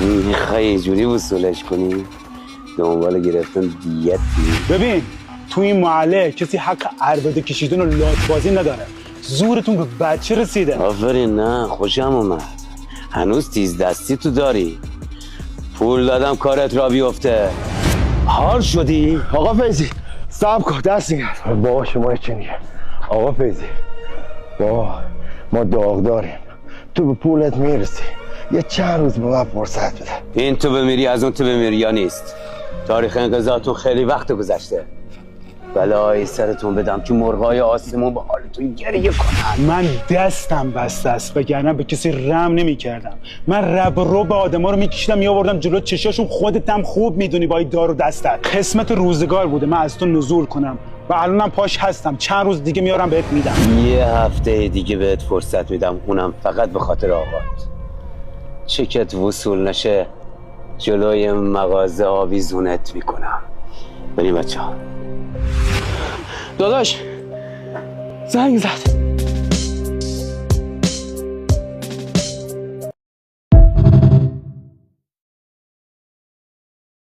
میخوای اینجوری وصولش کنی؟ دنبال گرفتن دیت. ببین تو این محله کسی حق عربده کشیدن و لاتبازی نداره. زورتون به بچه رسیده. آفرین، نه خوشم اومد. هنوز تیز دستی تو داری. پول دادم کارت را بیفته. حال شدی؟ آقا فیضی صبر کن، دست نگرد. بابا شما چی میگه؟ آقا فیضی بابا ما داغ داریم، تو به پولت میرسی، یه چند روز به من فرصت بده. این تو بمیری از اون تو بمیری یا نیست؟ تاریخ انقضاتون خیلی وقت گذشته. بلایی سرتون بدم که مرغای آسمون به حالتون گریه کنن. من دستم بسته است، وگرنه به کسی رحم نمی‌کردم. من رب رو به آدما رو میکشیدم میآوردم جلو چشاشون. خودت هم خوب میدونی با این دار و دستت قسمت روزگار بوده من از تو نزول کنم و الانم پاش هستم. چند روز دیگه میارم بهت میدم. یه هفته دیگه بهت فرصت میدم، اونم فقط به خاطر آقات. چکت وصول نشه جلوی مغازه آویزونت میکنم. بریم بچه ها. داداش زنگ زد.